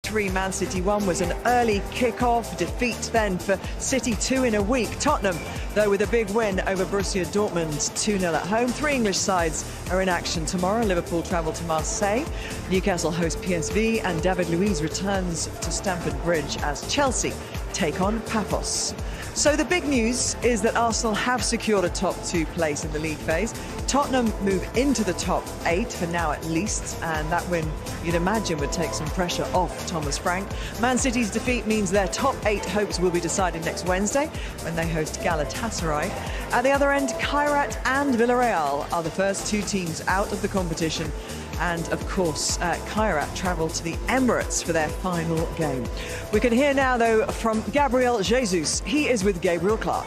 3, Man City 1 was an early kick-off defeat then for City 2 in a week. Tottenham, though, with a big win over Borussia Dortmund 2-0 at home. 3 English sides are in action tomorrow. Liverpool travel to Marseille, Newcastle host PSV, and David Luiz returns to Stamford Bridge as Chelsea take on Paphos. So the big news is that Arsenal have secured a top 2 place in the league phase. Tottenham move into the top 8 for now at least, and that win, you'd imagine, would take some pressure off Thomas Frank. Man City's defeat means their top 8 hopes will be decided next Wednesday when they host Galatasaray. At the other end, Kairat and Villarreal are the first 2 teams out of the competition. And, of course, Kairat travel to the Emirates for their final game. We can hear now, though, from Gabriel Jesus. He is with Gabriel Clark.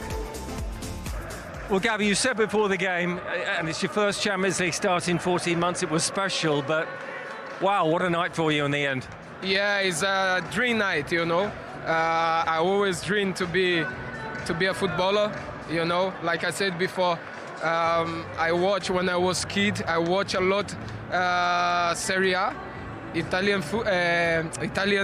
Well, Gabby, you said before the game, and it's your first Champions League start in 14 months, it was special, but wow, what a night for you in the end. Yeah, it's a dream night, you know. I always dreamed to be a footballer, you know. Like I said before, I watched when I was a kid, I watched a lot Serie A, Italian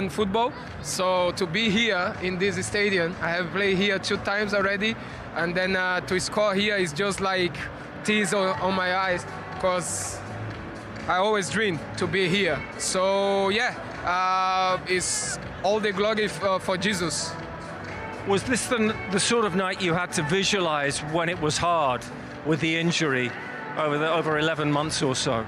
football. So to be here in this stadium, I have played here 2 times already, and then to score here is just like tears on my eyes, because I always dreamed to be here. So yeah, it's all the glory for Jesus. Was this the sort of night you had to visualize when it was hard with the injury over 11 months or so?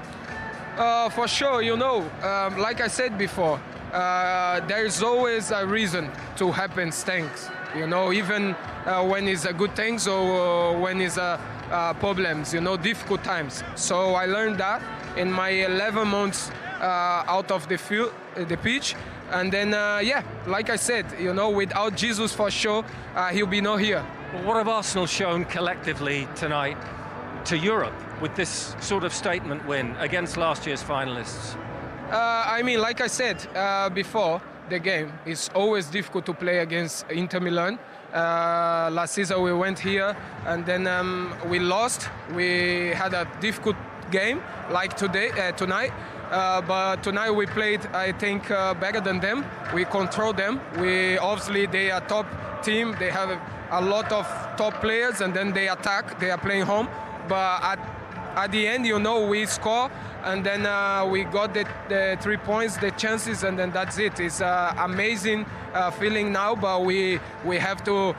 For sure, you know, like I said before, there is always a reason to happen things, you know, even when it's a good things or when it's problems, you know, difficult times. So I learned that in my 11 months out of the field, the pitch. And then, yeah, like I said, you know, without Jesus for sure, he'll be not here. Well, what have Arsenal shown collectively tonight to Europe with this sort of statement win against last year's finalists? I mean, like I said before the game, it's always difficult to play against Inter Milan. Last season we went here and then we lost. We had a difficult game like tonight. But tonight we played, I think, better than them. We control them. Obviously they are top team. They have a lot of top players, and then they attack. They are playing home. But at the end, you know, we score, and then we got the 3 points, the chances, and then that's it. It's an amazing feeling now, but we have to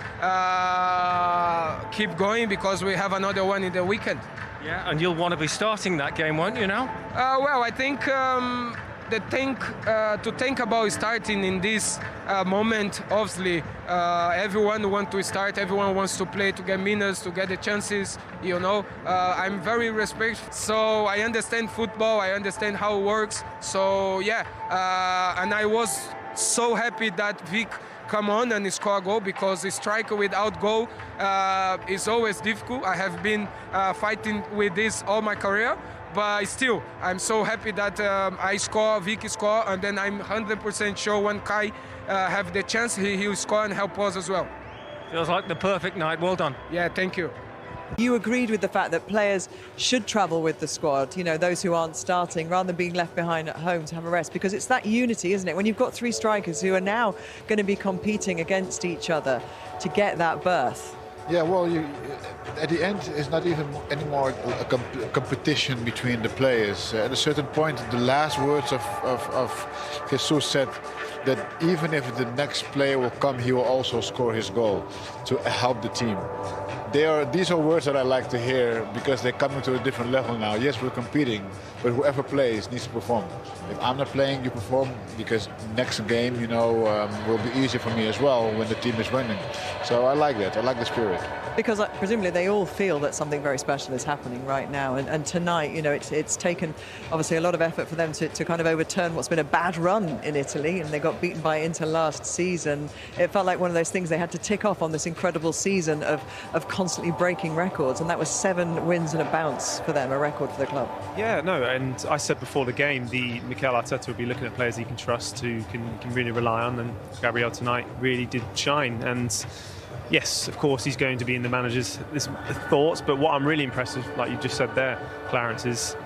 keep going because we have another one in the weekend. Yeah, and you'll want to be starting that game, won't you now? Well, I think to think about starting in this moment, obviously, everyone wants to start, everyone wants to play, to get minutes, to get the chances, you know. I'm very respectful, so I understand football, I understand how it works. So, yeah, and I was so happy that Vic come on and score a goal, because a striker without goal is always difficult. I have been fighting with this all my career, but still, I'm so happy that I score, Vic score, and then I'm 100% sure when Kai have the chance, he'll score and help us as well. Feels like the perfect night. Well done. Yeah, thank you. You agreed with the fact that players should travel with the squad, you know, those who aren't starting, rather than being left behind at home to have a rest, because it's that unity, isn't it? When you've got 3 strikers who are now going to be competing against each other to get that berth. Yeah, well, at the end, it's not even anymore a competition between the players. At a certain point, the last words of Jesus said that even if the next player will come, he will also score his goal to help the team. These are words that I like to hear, because they're coming to a different level now. Yes, we're competing, but whoever plays needs to perform. If I'm not playing, you perform, because next game, you know, will be easier for me as well when the team is winning. So I like that. I like the spirit. Because presumably they all feel that something very special is happening right now. And tonight, you know, it's taken obviously a lot of effort for them to kind of overturn what's been a bad run in Italy, and they got beaten by Inter last season. It felt like one of those things they had to tick off on this incredible season of constantly breaking records, and that was 7 wins and a bounce for them, a record for the club. Yeah, no, and I said before the game, Mikel Arteta will be looking at players he can trust, who can really rely on, and Gabriel tonight really did shine. And yes, of course, he's going to be in the manager's thoughts, but what I'm really impressed with, like you just said there, Clarence, is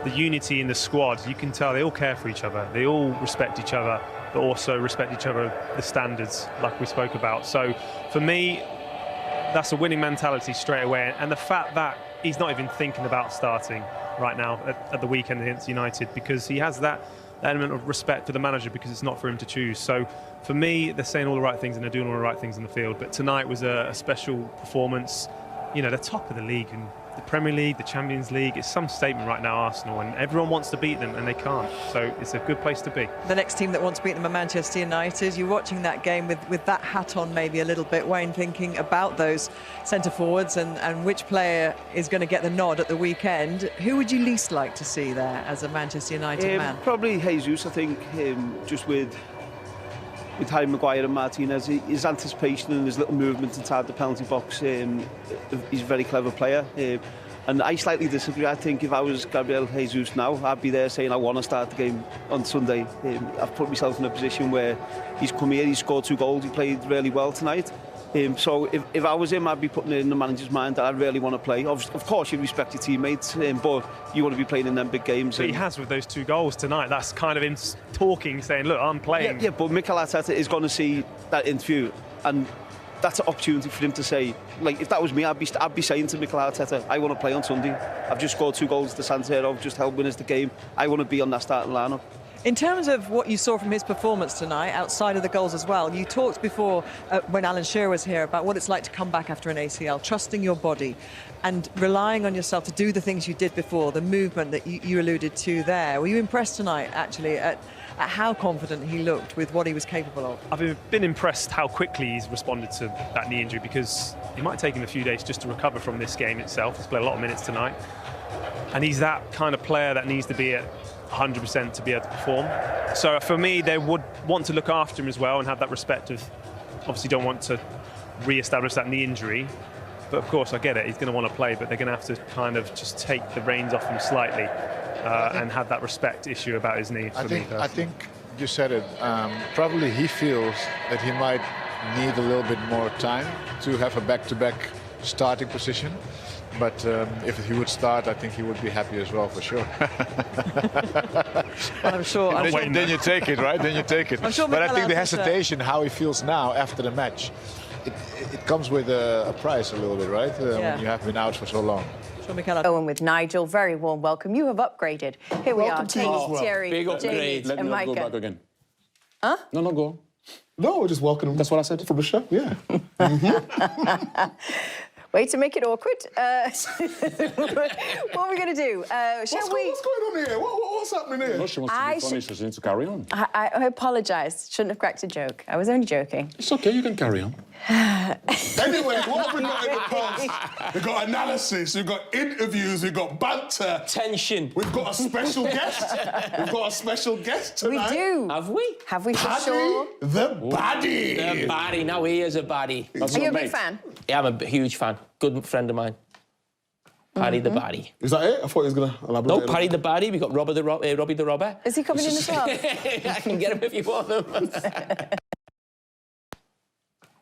the unity in the squad. You can tell they all care for each other. They all respect each other. but also respect each other, the standards, like we spoke about. So for me, that's a winning mentality straight away. And the fact that he's not even thinking about starting right now at the weekend against United, because he has that element of respect for the manager, because it's not for him to choose. So for me, they're saying all the right things and they're doing all the right things in the field. But tonight was a special performance. You know, they're top of the league, and the Premier League, the Champions League, it's some statement right now, Arsenal, and everyone wants to beat them and they can't. So it's a good place to be. The next team that wants to beat them are Manchester United. You're watching that game with that hat on maybe a little bit, Wayne, thinking about those centre forwards and which player is going to get the nod at the weekend. Who would you least like to see there as a Manchester United man? Probably Jesus, I think, just with Harry Maguire and Martinez, his anticipation and his little movement inside the penalty box, he's a very clever player. And I slightly disagree. I think if I was Gabriel Jesus now, I'd be there saying I want to start the game on Sunday. I've put myself in a position where he's come here, he's scored 2 goals, he played really well tonight. So if I was him, I'd be putting it in the manager's mind that I really want to play. Of course, you respect your teammates, but you want to be playing in them big games. But he has with those 2 goals tonight. That's kind of him talking, saying, look, I'm playing. Yeah, but Mikel Arteta is going to see that interview, and that's an opportunity for him to say, like, if that was me, I'd be saying to Mikel Arteta, I want to play on Sunday. I've just scored 2 goals to Santiago, just helped win us the game. I want to be on that starting lineup. In terms of what you saw from his performance tonight, outside of the goals as well, you talked before when Alan Shearer was here about what it's like to come back after an ACL, trusting your body and relying on yourself to do the things you did before, the movement that you alluded to there. Were you impressed tonight, actually, at how confident he looked with what he was capable of? I've been impressed how quickly he's responded to that knee injury, because it might take him a few days just to recover from this game itself. He's played a lot of minutes tonight. And he's that kind of player that needs to be at 100% to be able to perform. So for me, they would want to look after him as well and have that respect of, obviously don't want to re-establish that knee injury. But of course, I get it, he's going to want to play, but they're going to have to kind of just take the reins off him slightly and have that respect issue about his knee. I think you said it. Probably he feels that he might need a little bit more time to have a back-to-back starting position. But if he would start, I think he would be happy as well, for sure. Well, I'm sure. Then you take it, right? Then you take it. I'm sure. But I think the hesitation, how he feels now after the match, it comes with a price a little bit, right? When you have been out for so long. Owen with Nigel, very warm welcome. You have upgraded. Here we are, Thierry, Big upgrade. James, Let and me not go Micah. back again. Huh? No, go. No, just welcome. That's what I said. From the show, yeah. Way to make it awkward. What are we going to do? Shall we? What's going on here? What's happening here? No, she wants to be funny, so she needs to carry on. I apologise. Shouldn't have cracked a joke. I was only joking. It's okay, you can carry on. Anyway, what have we got in the post? We've got analysis, we've got interviews, we've got banter. Tension. We've got a special guest. We've got a special guest tonight. We do. Have we? Have we for Paddy sure? the Baddie. The baddie. Now he is a baddie. Are you a big fan? Yeah, I'm a huge fan. Good friend of mine. Paddy the baddie. Is that it? I thought he was going to elaborate. No, Paddy the baddie. We got Robbie the robber. Is he coming in as well? I can get him if you want him.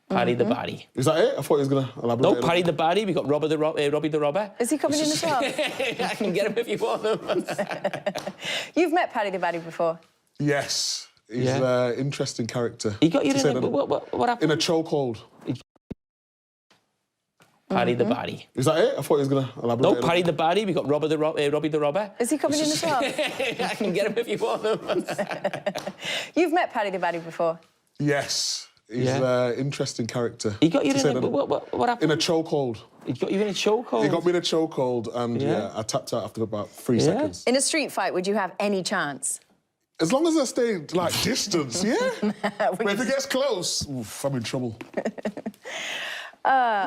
Paddy the baddie. Is that it? I thought he was going to elaborate. No, Paddy the baddie. We got Robbie the robber. Is he coming in as well? I can get him if you want him. You've met Paddy the baddie before. Yes. He's an interesting character. He got you in what happened? In a chokehold. Paddy the baddie. Is that it? I thought he was going to elaborate. No, Paddy the baddie. We got Robbie the robber. Is he coming in as well? I can get him if you want him. You've met Paddy the baddie before. Yes. He's an interesting character. He got you in what happened? In a chokehold. He got you in a chokehold? He got me in a chokehold and I tapped out after about 3 seconds. In a street fight, would you have any chance? As long as I stay, like, distance, yeah? But if it gets close, oof, I'm in trouble. You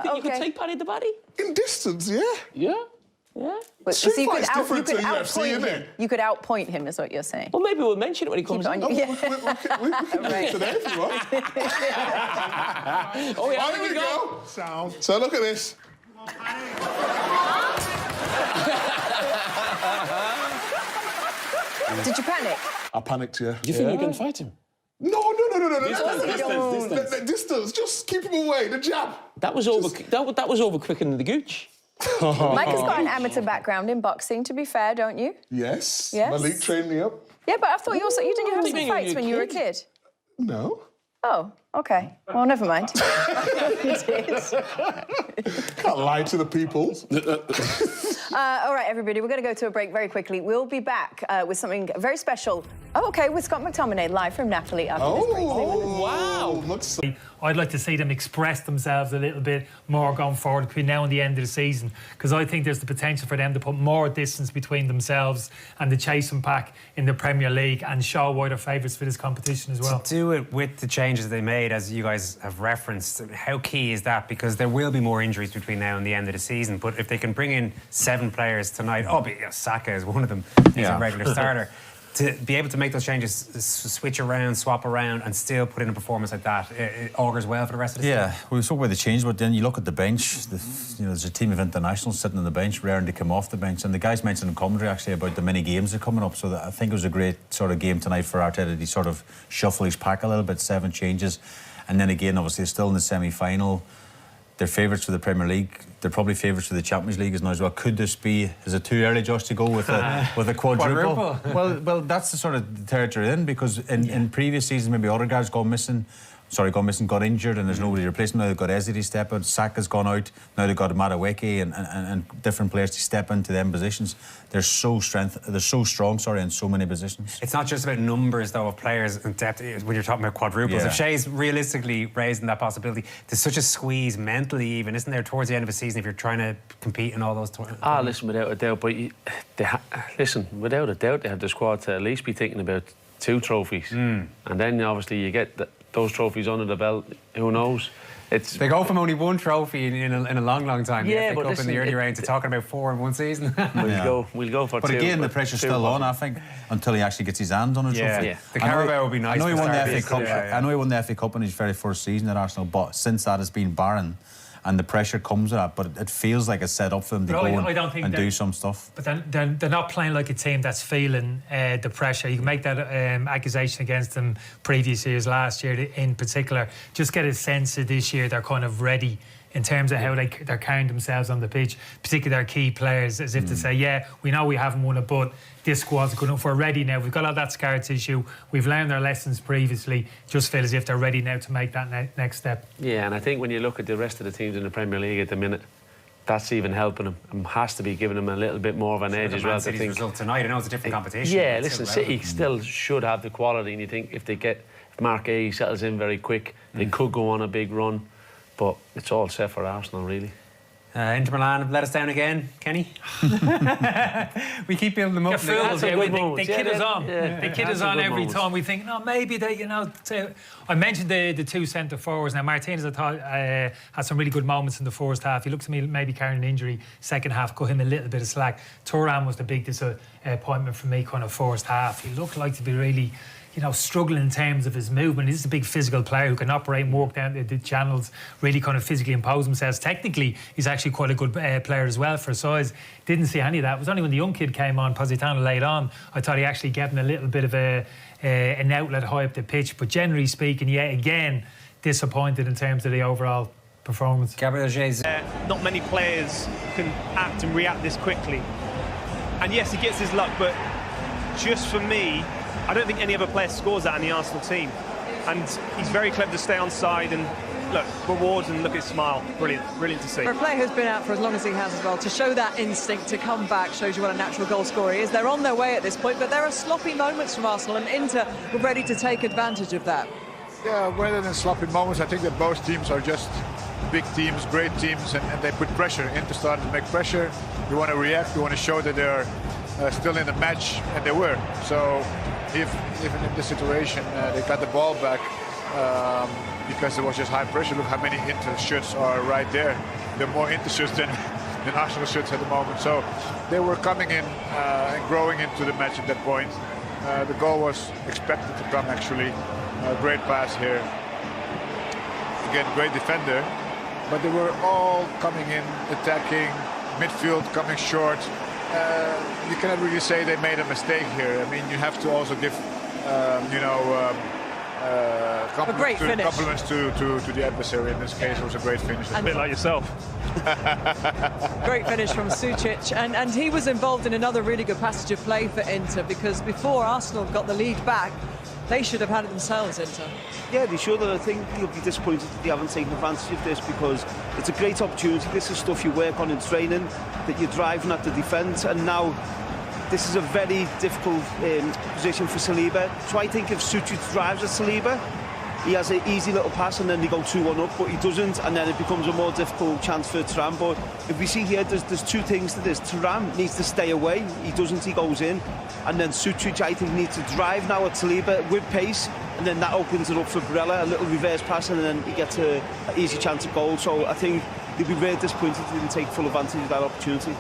think you could take Paddy the baddie? In distance, yeah? Yeah? Yeah? Street fight's different to UFC, isn't it? You could outpoint him, is what you're saying. Well, maybe we'll mention it when he comes in. We can do it today if you want. Oh, yeah, Here we go. So look at this. Did you panic? I panicked, yeah. Do you think you can fight him? No. Distance. Distance. Just keep him away. The jab. That was over. That was over quicker than the gooch. Mike has got an amateur background in boxing, to be fair, don't you? Yes. Yes. Malik trained me up. Yeah, but I thought you didn't have What do you some mean fights when when you you were were a a kid. No. Oh, OK. Well, never mind. You did. Can't lie to the people. All right, everybody, we're going to go to a break very quickly. We'll be back with something very special. Oh, OK, with Scott McTominay, live from Napoli after this break. Wow. Looks... I'd like to see them express themselves a little bit more going forward between now and the end of the season, because I think there's the potential for them to put more distance between themselves and the chasing pack in the Premier League and show why they're favourites for this competition as well. To do it with the changes they made, as you guys have referenced, how key is that? Because there will be more injuries between now and the end of the season, but if they can bring in 7 players tonight, Saka is one of them, he's a regular starter. To be able to make those changes, switch around, swap around, and still put in a performance like that, it augurs well for the rest of the season. Yeah, we spoke about the change, but then you look at the bench. There's a team of internationals sitting on the bench, raring to come off the bench. And the guys mentioned in commentary actually about the many games that are coming up. So I think it was a great sort of game tonight for Arteta to sort of shuffle his pack a little bit, 7 changes, and then again, obviously, still in the semi-final. They're favourites for the Premier League. They're probably favourites for the Champions League as now as well. Could this be? Is it too early, Josh, to go with a quadruple? Well, that's the sort of territory in, because in previous seasons maybe Odegaard's got injured, and there's nobody to replace him. Now they've got Eze to step out. Saka's gone out. Now they've got Madueke and different players to step into them positions. They're so strong, in so many positions. It's not just about numbers, though, of players and depth when you're talking about quadruples. If Shea's realistically raising that possibility, there's such a squeeze mentally, even, isn't there, towards the end of a season if you're trying to compete in all those tournaments? Listen, without a doubt. But without a doubt, they have the squad to at least be thinking about 2 trophies, and then obviously you get those trophies under the belt. Who knows? They go from only 1 trophy in a long time. Yeah, but listen, in the early round to talking about 4 in one season. We'll go for 2. But again, the pressure's still on, I think, until he actually gets his hands on a trophy. Yeah. The Carabao would be nice. I know he won the FA Cup. I know he won the FA Cup in his very first season at Arsenal, but since that has been barren. And the pressure comes with that, but it feels like it's set up for them to go and do some stuff. But they're not playing like a team that's feeling the pressure. You can make that accusation against them previous years, last year in particular. Just get a sense of this year they're kind of ready in terms of how they're carrying themselves on the pitch, particularly their key players, as if to say, yeah, we know we haven't won it, but this squad's good enough. We're ready now. We've got all that scar tissue. We've learned our lessons previously. Just feel as if they're ready now to make that next step. Yeah, and I think when you look at the rest of the teams in the Premier League at the minute, that's even helping them and has to be giving them a little bit more of an edge as well. City's result tonight, I know it's a different competition. Yeah, listen, City still should have the quality, and you think if Mark A settles in very quick, they could go on a big run. But it's all set for Arsenal, really. Inter Milan have let us down again, Kenny. We keep building them up. They kid us on. They kid us on every time. We think, no, maybe they, I mentioned the 2 centre forwards. Now, Martinez, I thought, had some really good moments in the first half. He looked to me maybe carrying an injury. Second half, cut him a little bit of slack. Thuram was the big disappointment for me, kind of first half. He looked like to be really, struggling in terms of his movement. He's a big physical player who can operate and walk down the channels, really kind of physically impose himself. Technically, he's actually quite a good player as well for size. Didn't see any of that. It was only when the young kid came on, Positano late on, I thought he actually gave him a little bit of an outlet high up the pitch. But generally speaking, again, disappointed in terms of the overall performance. Gabriel Jesus. Not many players can act and react this quickly. And yes, he gets his luck, but just for me, I don't think any other player scores that in the Arsenal team. And he's very clever to stay on side and look, rewards and look at his smile. Brilliant, brilliant to see. For a player who's been out for as long as he has as well, to show that instinct to come back shows you what a natural goal scorer he is. They're on their way at this point, but there are sloppy moments from Arsenal, and Inter were ready to take advantage of that. Yeah, rather than sloppy moments, I think that both teams are just big teams, great teams, and they put pressure. Inter started to make pressure. You want to react, you want to show that they're still in the match, and they were. So even in this situation, they got the ball back because it was just high pressure. Look how many Inter shots are right there. There are more Inter shots than Arsenal shots at the moment. So they were coming in and growing into the match at that point. The goal was expected to come, actually. Great pass here. Again, great defender. But they were all coming in, attacking, midfield coming short. You cannot really say they made a mistake here. I mean, you have to also give, compliments to the adversary. In this case, it was a great finish. A bit like yourself. Great finish from Sucic, and he was involved in another really good passage of play for Inter, because before Arsenal got the lead back, They should have had it themselves, Inter. Yeah, they should, and I think you'll be disappointed that they haven't taken advantage of this, because it's a great opportunity. This is stuff you work on in training, that you're driving at the defence, and now this is a very difficult position for Saliba. So I think if Suchit drives at Saliba, he has an easy little pass and then they go 2-1 up, but he doesn't, and then it becomes a more difficult chance for Thuram. But if we see here, there's two things to this. Thuram needs to stay away, he doesn't, he goes in, and then Suchit, I think, needs to drive now at Saliba with pace, and then that opens it up for Barella, a little reverse pass, and then he gets an easy chance of goal. So I think they'd be very disappointed if they didn't take full advantage of that opportunity.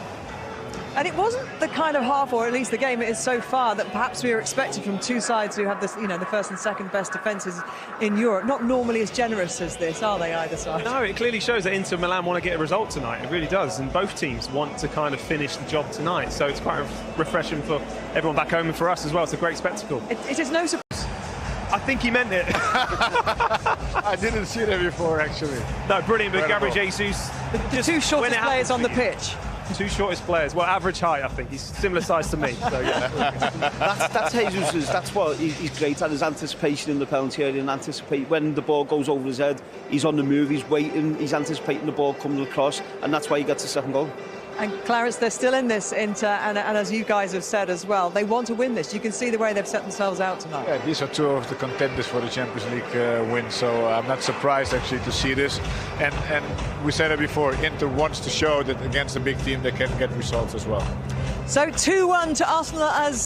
And it wasn't the kind of half, or at least the game it is so far, that perhaps we were expecting from two sides who have this, you know, the first and second best defences in Europe. Not normally as generous as this, are they, either side? No, it clearly shows that Inter Milan want to get a result tonight. It really does. And both teams want to kind of finish the job tonight. So it's quite refreshing for everyone back home and for us as well. It's a great spectacle. It is no surprise. I think he meant it. I didn't see that before, actually. No, brilliant. But Gabriel Jesus, the two shortest players on the pitch. Two shortest players. Well, average height, I think. He's similar size to me. So, yeah. that's Jesus'. That's what he's great at, his anticipation in the penalty area, and anticipate when the ball goes over his head. He's on the move, he's waiting, he's anticipating the ball coming across, and that's why he gets the second goal. And Clarence, they're still in this, Inter, and as you guys have said as well, they want to win this. You can see the way they've set themselves out tonight. Yeah, these are two of the contenders for the Champions League win, so I'm not surprised actually to see this. And we said it before, Inter wants to show that against a big team they can get results as well. So 2-1 to Arsenal as